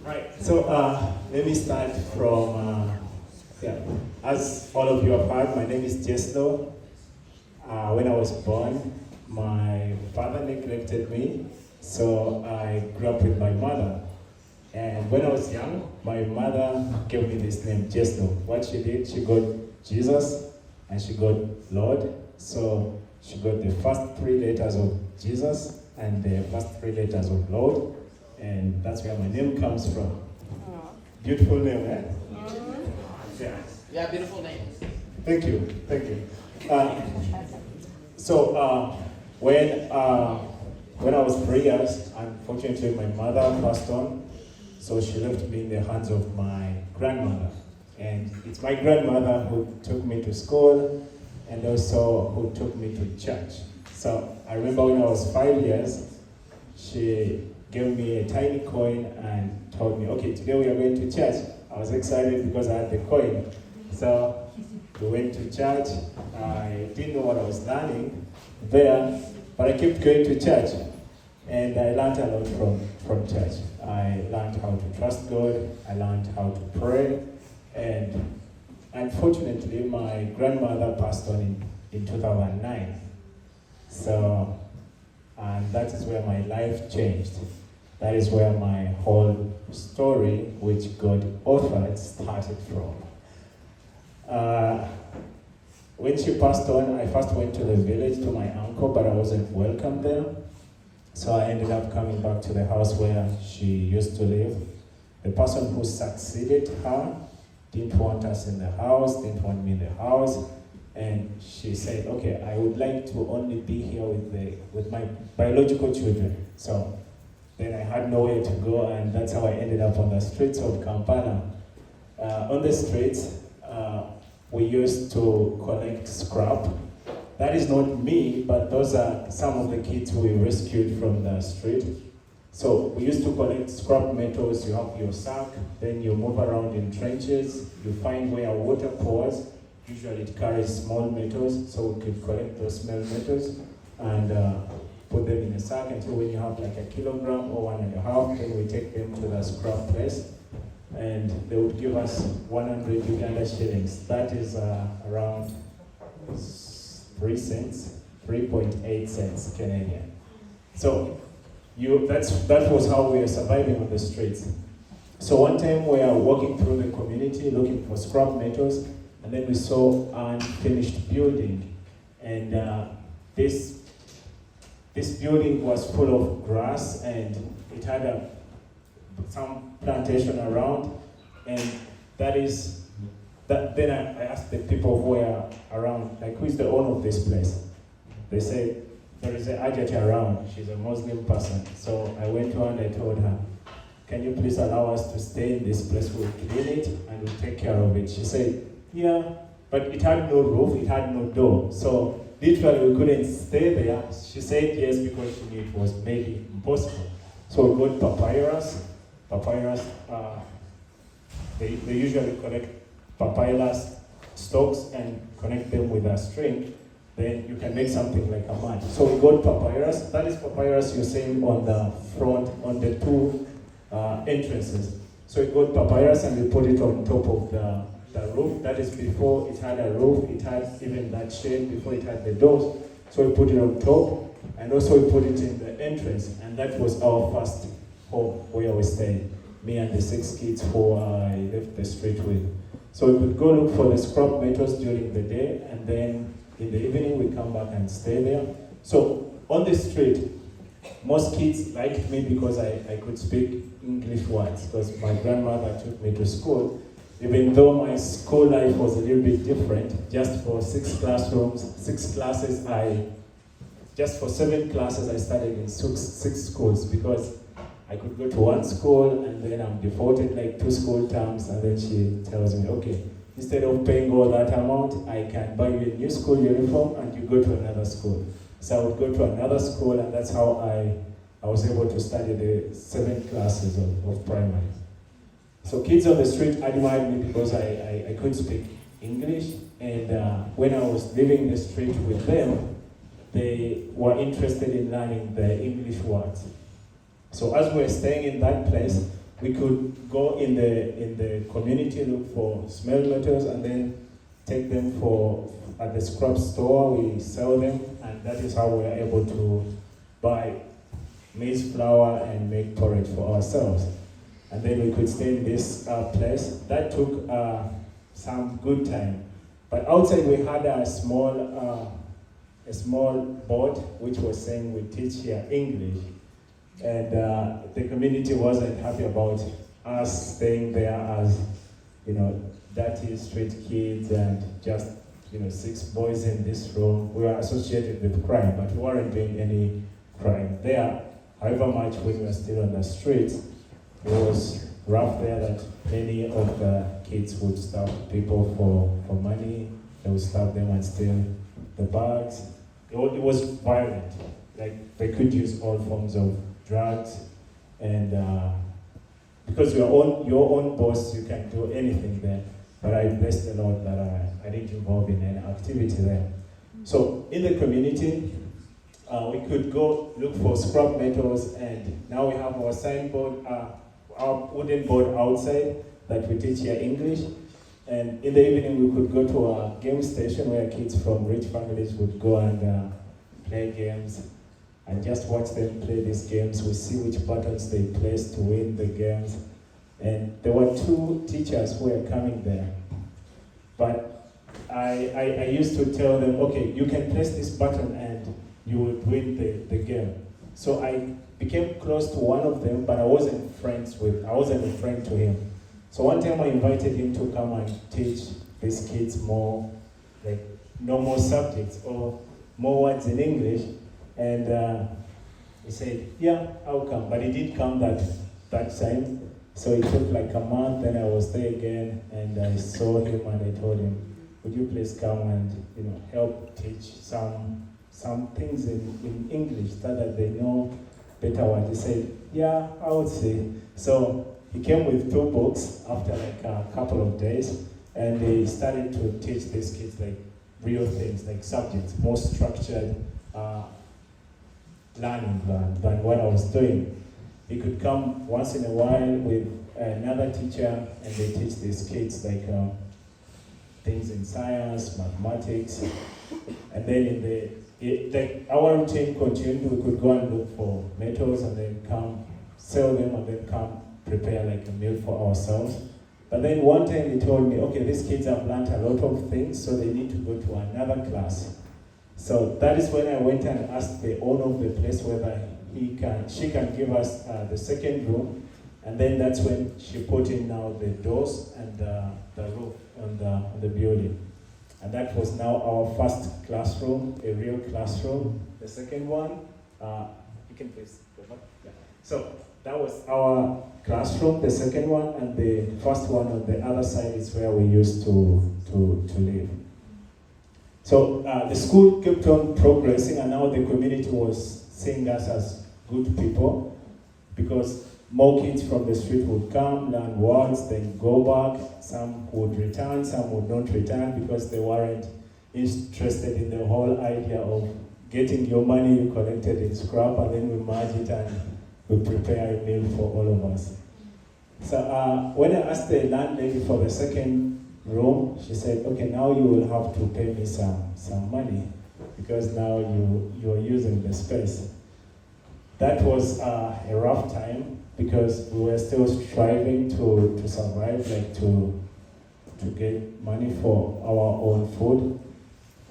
Right. So let me start from, as all of you have heard, my name is Jeslo. When I was born, my father neglected me, so I grew up with my mother. And when I was young, my mother gave me this name, Jeslo. What she did, she got Jesus and she got Lord. So she got the first 3 letters of Jesus and the first 3 letters of Lord. And that's where my name comes from. Beautiful name, eh? Yeah, beautiful name. Thank you. When I was 3 years, unfortunately my mother passed on, so she left me in the hands of my grandmother. And it's my grandmother who took me to school and also who took me to church. So I remember when I was 5 years, she gave me a tiny coin and told me, okay, today we are going to church. I was excited because I had the coin. So we went to church. I didn't know what I was learning there, but I kept going to church. And I learned a lot from church. I learned how to trust God. I learned how to pray. And unfortunately, my grandmother passed on in 2009. So, and that is where my life changed. That is where my whole story, which God authored, started from. When she passed on, I first went to the village to my uncle, but I wasn't welcome there. So I ended up coming back to the house where she used to live. The person who succeeded her didn't want us in the house, didn't want me in the house. And she said, okay, I would like to only be here with my biological children. So then I had nowhere to go, and that's how I ended up on the streets of Kampala. On the streets, we used to collect scrap. That is not me, but those are some of the kids we rescued from the street. So we used to collect scrap metals. You have your sack, then you move around in trenches, you find where water pours. Usually it carries small metals, so we could collect those small metals and put them in a sack until when you have like a kilogram or 1.5, then we take them to the scrap place. And they would give us 100 Uganda shillings. That is around 3 cents, 3.8 cents Canadian. So that was how we were surviving on the streets. So one time we are walking through the community looking for scrap metals, and then we saw an unfinished building. And this building was full of grass, and it had some plantation around. And then I asked the people who were around, like, who is the owner of this place? They said, there is an Ajati around. She's a Muslim person. So I went to her and I told her, can you please allow us to stay in this place? We'll clean it and we'll take care of it. She said, yeah, but it had no roof, it had no door. So literally we couldn't stay there. She said yes because she knew it was maybe impossible. So we got papyrus. They usually collect papyrus stalks and connect them with a string. Then you can make something like a mat. So we got papyrus. That is papyrus you're seeing on the front, on the 2 entrances. So we got papyrus and we put it on top of the roof. That is before it had a roof. It had even that shade before it had the doors. So we put it on top, and also we put it in the entrance. And that was our first home where we stayed. Me and the 6 kids who I left the street with. So we would go look for the scrap metals during the day, and then in the evening we come back and stay there. So on the street, most kids liked me because I could speak English words, because my grandmother took me to school. Even though my school life was a little bit different, just for 6 classrooms, 6 classes, just for 7 classes I studied in 6 schools, because I could go to one school and then I'm defaulted like 2 school terms, and then she tells me, okay, instead of paying all that amount, I can buy you a new school uniform and you go to another school. So I would go to another school, and that's how I was able to study the 7 classes of primary. So kids on the street admired me because I could speak English, and when I was living the street with them, they were interested in learning the English words. So as we were staying in that place, we could go in the community, look for small tomatoes, and then take them at the scrap store. We sell them, and that is how we are able to buy maize flour and make porridge for ourselves. And then we could stay in this place. That took some good time. But outside we had a small board which was saying we teach here English. And the community wasn't happy about us staying there as, dirty street kids and just, 6 boys in this room. We were associated with crime, but we weren't doing any crime there. However much when we were still on the streets, it was rough there that many of the kids would stop people for money. They would stop them and steal the bags. It was violent. Like, they could use all forms of drugs, and because you're your own boss, you can do anything there. But I blessed the Lord that I didn't involve in any activity there. So in the community, we could go look for scrap metals, and now we have our signboard, our wooden board outside that we teach here English. And in the evening, we could go to a game station where kids from rich families would go and play games, and just watch them play these games. We see which buttons they place to win the games. And there were 2 teachers who were coming there. But I used to tell them, okay, you can press this button and you would win the game. So I became close to one of them, but I wasn't a friend to him. So one time I invited him to come and teach these kids more like normal subjects or more words in English. And he said, yeah, I'll come. But he did come that time. So it took like a month, and I was there again, and I saw him and I told him, would you please come and help teach some things in English so that they know better what. He said, yeah, I would say. So he came with 2 books after like a couple of days, and they started to teach these kids like real things, like subjects, more structured learning than what I was doing. He could come once in a while with another teacher, and they teach these kids like things in science, mathematics, and then our routine continued. We could go and look for metals and then come sell them and then come prepare like a meal for ourselves. But then one time he told me, okay, these kids have learned a lot of things, so they need to go to another class. So that is when I went and asked the owner of the place whether she can give us the second room, and then that's when she put in now the doors and the roof on the building. And that was now our first classroom, a real classroom. The second one, you can please go back. Yeah. So that was our classroom, the second one, and the first one on the other side is where we used to live. So the school kept on progressing, and now the community was seeing us as good people, because more kids from the street would come, learn words, then go back. Some would return, some would not return because they weren't interested in the whole idea of getting your money you collected in scrap, and then we merge it and we prepare a meal for all of us. So when I asked the landlady for the second room, she said, okay, now you will have to pay me some money because now you're using the space. That was a rough time because we were still striving to survive, like to get money for our own food.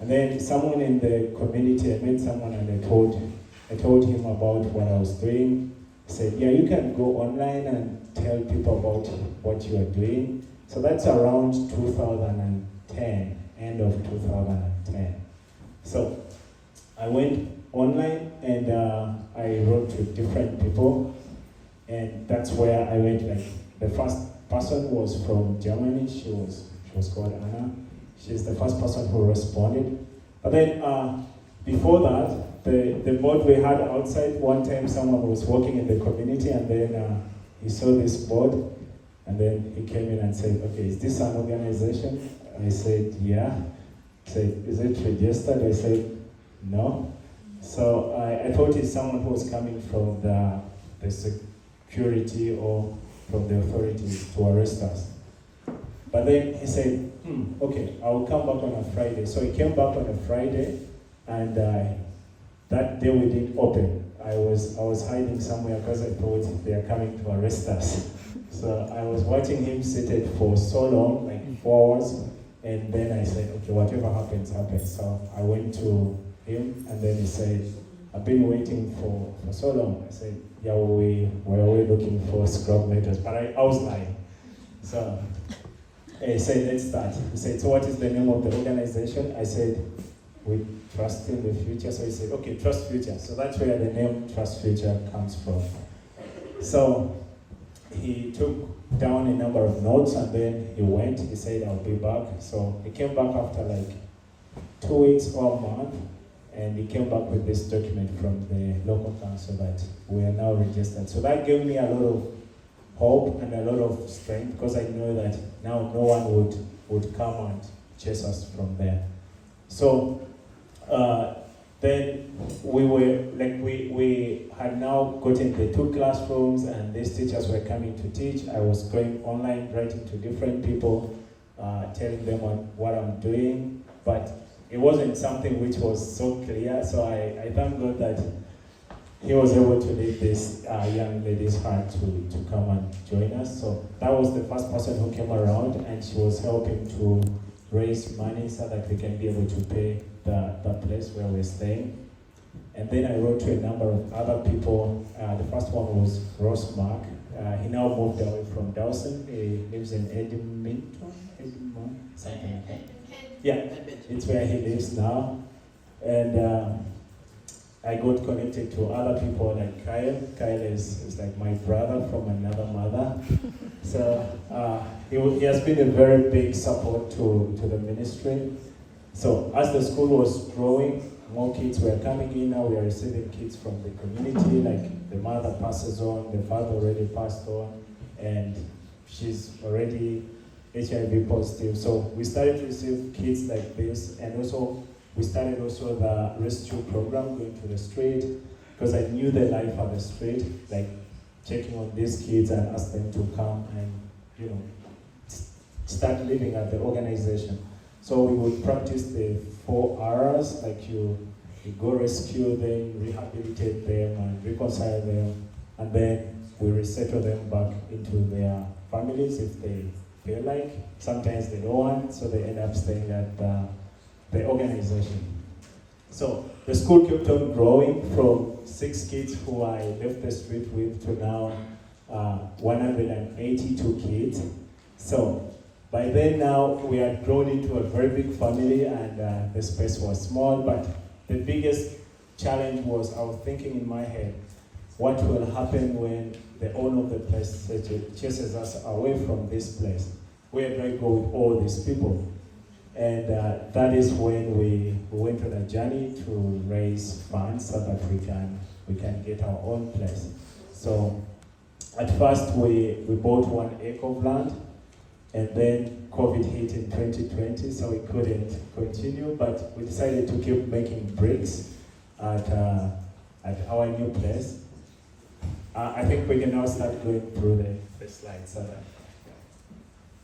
And then someone in the community, I met someone and I told him about what I was doing. He said, yeah, you can go online and tell people about what you are doing. So that's around 2010, end of 2010. So I went online and I wrote to different people, and that's where I went. Like the first person was from Germany. She was called Anna. She's the first person who responded. But then before that, the board we had outside, one time someone was working in the community, and then he saw this board, and then he came in and said, okay, is this an organization? I said, yeah. He said, is it registered? I said, no. So I thought it's someone who was coming from the security or from the authorities to arrest us. But then he said, okay, I'll come back on a Friday. So he came back on a Friday, and that day we didn't open. I was hiding somewhere because I thought they are coming to arrest us. So I was watching him seated for so long, like 4 hours, and then I said, okay, whatever happens, happens. So I went to him, and then he said, I've been waiting for so long. I said, yeah, we were looking for scrub meters, but I was lying. So he said, let's start. He said, so what is the name of the organization? I said, we trust in the future. So he said, okay, Trust Future. So that's where the name Trust Future comes from. So he took down a number of notes, and then he went. He said, I'll be back. So he came back after like 2 weeks or a month, and he came back with this document from the local council that we are now registered. So that gave me a lot of hope and a lot of strength, because I know that now no one would come and chase us from there. So then we were like, we had now gotten the 2 classrooms, and these teachers were coming to teach. I was going online, writing to different people, telling them what I'm doing, but it wasn't something which was so clear. So I thank God that he was able to lead this young lady's heart to come and join us. So that was the first person who came around, and she was helping to raise money so that we can be able to pay the place where we're staying. And then I wrote to a number of other people. The first one was Ross Mark. He now moved away from Dawson. He lives in Edmonton, something like that. Yeah, it's where he lives now. And I got connected to other people like Kyle. Kyle is like my brother from another mother. So he has been a very big support to the ministry. So as the school was growing, more kids were coming in. Now we are receiving kids from the community, like the mother passes on, the father already passed on, and she's already HIV positive. So we started to receive kids like this, and also we started also the rescue program, going to the street, because I knew the life on the street, like checking on these kids and ask them to come and, start living at the organization. So we would practice the 4 R's, like you go rescue them, rehabilitate them, and reconcile them, and then we resettle them back into their families if they feel like. Sometimes they don't want, so they end up staying at the organization. So the school kept on growing from 6 kids who I left the street with to now 182 kids. So by then now we had grown into a very big family, and the space was small, but the biggest challenge was I was thinking in my head, what will happen when the owner of the place chases us away from this place? Where do I go with all these people? And that is when we went on a journey to raise funds so that we can get our own place. So at first we bought 1 acre of land, and then COVID hit in 2020, so we couldn't continue, but we decided to keep making bricks at our new place. I think we can now start going through the slides.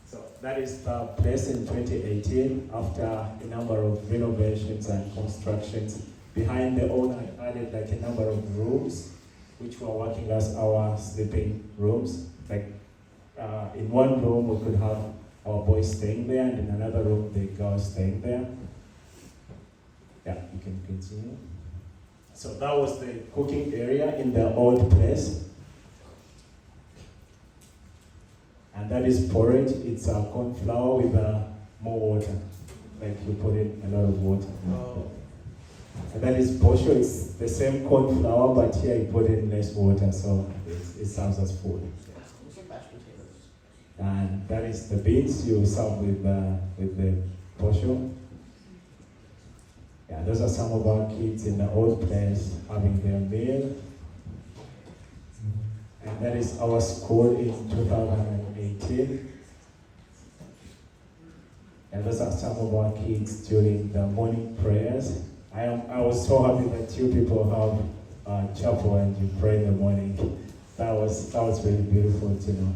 So that is the place in 2018, after a number of renovations and constructions. Behind the owner, I added like a number of rooms, which were working as our sleeping rooms. Like in one room, we could have our boys staying there, and in another room, the girls staying there. Yeah, you can continue. So that was the cooking area in the old place. And that is porridge. It's a corn flour with more water. Like you put in a lot of water. Oh. And that is posho. It's the same corn flour, but here you put in less water, so it serves as food. And that is the beans you serve with the posho. Yeah, those are some of our kids in the old place having their meal. And that is our school in 2018. And those are some of our kids during the morning prayers. I was so happy that you people have chapel and you pray in the morning. That was really beautiful to know.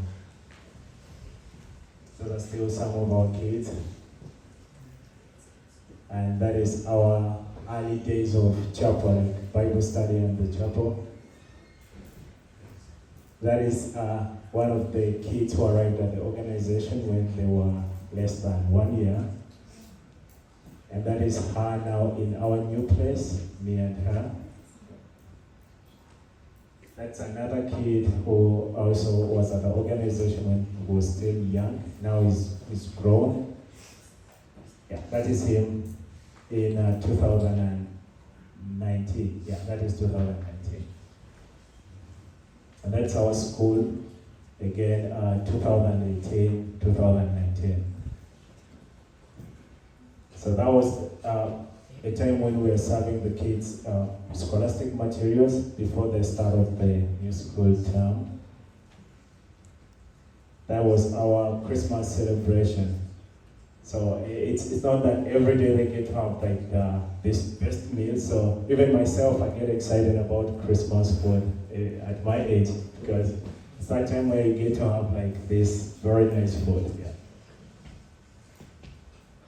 Those are still some of our kids. And that is our early days of chapel, like Bible study in the chapel. That is one of the kids who arrived at the organization when they were less than 1 year. And that is her now in our new place, me and her. That's another kid who also was at the organization when he was still young. Now he's grown. Yeah, that is him in 2019. Yeah, that is 2019. And that's our school, again, 2018, 2019. So that was a time when we were serving the kids scholastic materials before the start of the new school term. That was our Christmas celebration. So it's not that every day they get to have like this best meal. So even myself, I get excited about Christmas food at my age, because it's that time where you get to have like this very nice food. Yeah.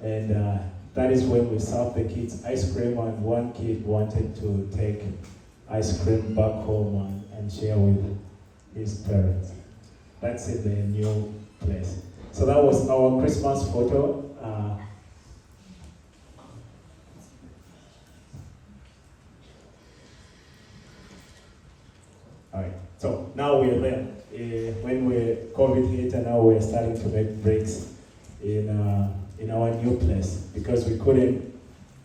And that is when we served the kids ice cream, and one kid wanted to take ice cream back home and share with his parents. That's in the new place. So that was our Christmas photo. All right, so now we're there. When COVID hit, and now we're starting to make breaks in our new place, because we couldn't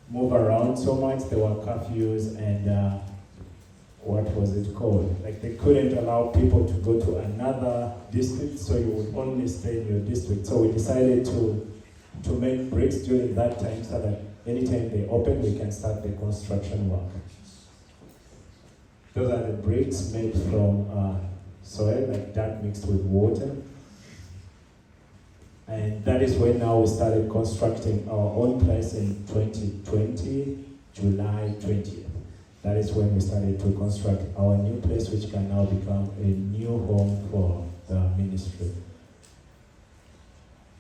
move around so much. There were curfews and what was it called? Like they couldn't allow people to go to another district, so you would only stay in your district. So we decided to make breaks during that time, so that anytime they open, we can start the construction work. Those are the bricks made from soil, like dirt mixed with water. And that is when now we started constructing our own place in 2020, July 20th. That is when we started to construct our new place, which can now become a new home for the ministry.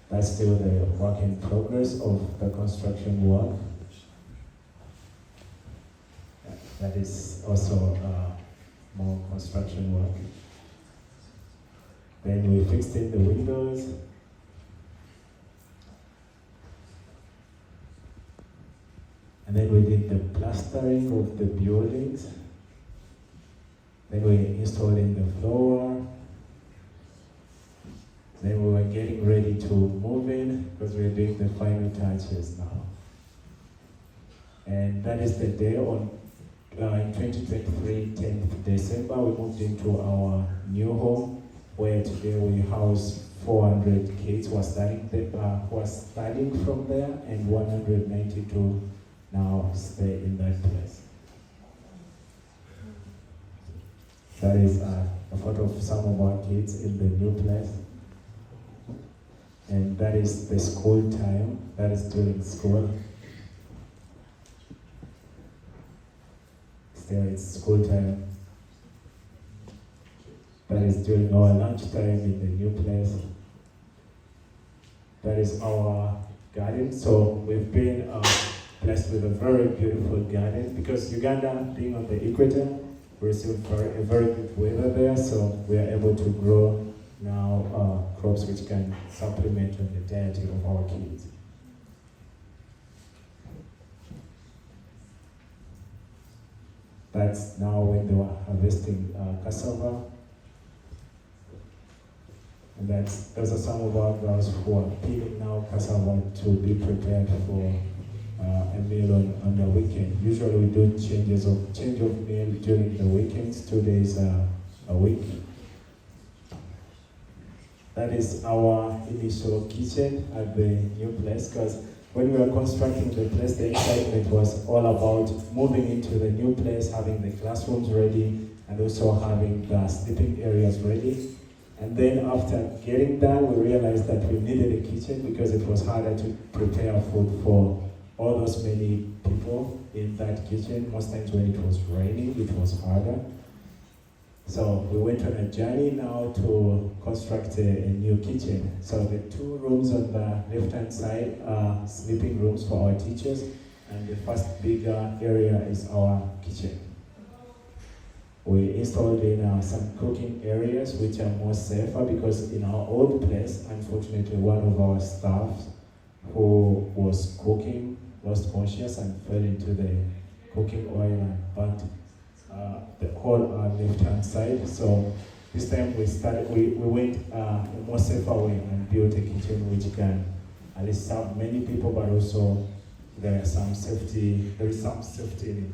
That's still the work in progress of the construction work. That is also more construction work. Then we fixed in the windows. And then we did the plastering of the buildings. Then we installed in the floor. Then we were getting ready to move in, because we are doing the final touches now. And that is the day in 2023, 10th December, we moved into our new home, where today we house 400 kids who are studying from there, and 192 now stay in that place. That is a photo of some of our kids in the new place. And that is the school time, that is during school. Still, it's school time. That is during our lunch time in the new place. That is our garden. So we've been blessed with a very beautiful garden, because Uganda, being on the equator, we receive a very good weather there, so we are able to grow now crops which can supplement on the diet of our kids. That's now when they were harvesting cassava. And those are some of our girls who are peeling now cassava to be prepared for a meal on the weekend. Usually we do change of meal during the weekends, 2 days a week. That is our initial kitchen at the new place, because when we were constructing the place, the excitement was all about moving into the new place, having the classrooms ready, and also having the sleeping areas ready. And then after getting done, we realized that we needed a kitchen, because it was harder to prepare food for all those many people in that kitchen. Most times when it was raining, it was harder. So we went on a journey now to construct a new kitchen. So the 2 rooms on the left-hand side are sleeping rooms for our teachers, and the first bigger area is our kitchen. We installed in some cooking areas which are more safer, because in our old place, unfortunately, one of our staff who was cooking lost conscious and fell into the cooking oil and burnt the whole left-hand side. So this time we went a more safer way and built a kitchen which can at least serve many people, but also there is some safety in it.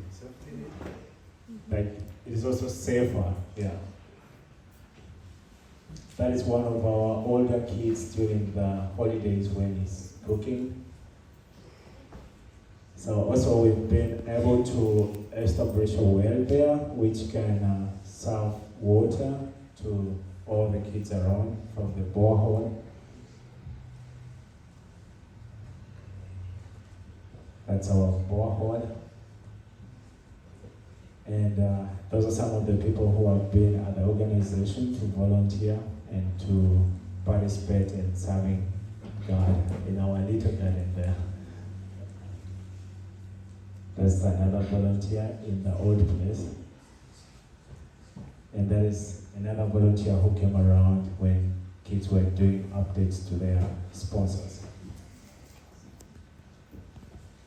Like, it is also safer, yeah. That is one of our older kids during the holidays when he's cooking. So also we've been able to establish a well there which can serve water to all the kids around from the borehole. That's our borehole. And those are some of the people who have been at the organization to volunteer and to participate in serving God in our little garden there. There's another volunteer in the old place. And there is another volunteer who came around when kids were doing updates to their sponsors.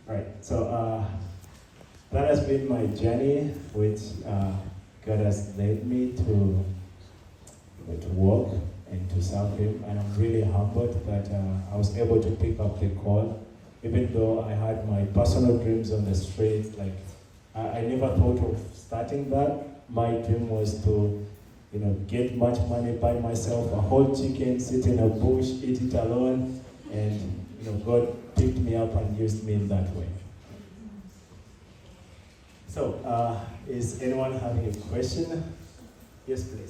Right, so that has been my journey, which God has led me to work and to serve Him. And I'm really humbled that I was able to pick up the call, even though I had my personal dreams on the streets. Like, I never thought of starting that. My dream was to, get much money, buy myself a whole chicken, sit in a bush, eat it alone, and God picked me up and used me in that way. So, is anyone having a question? Yes, please.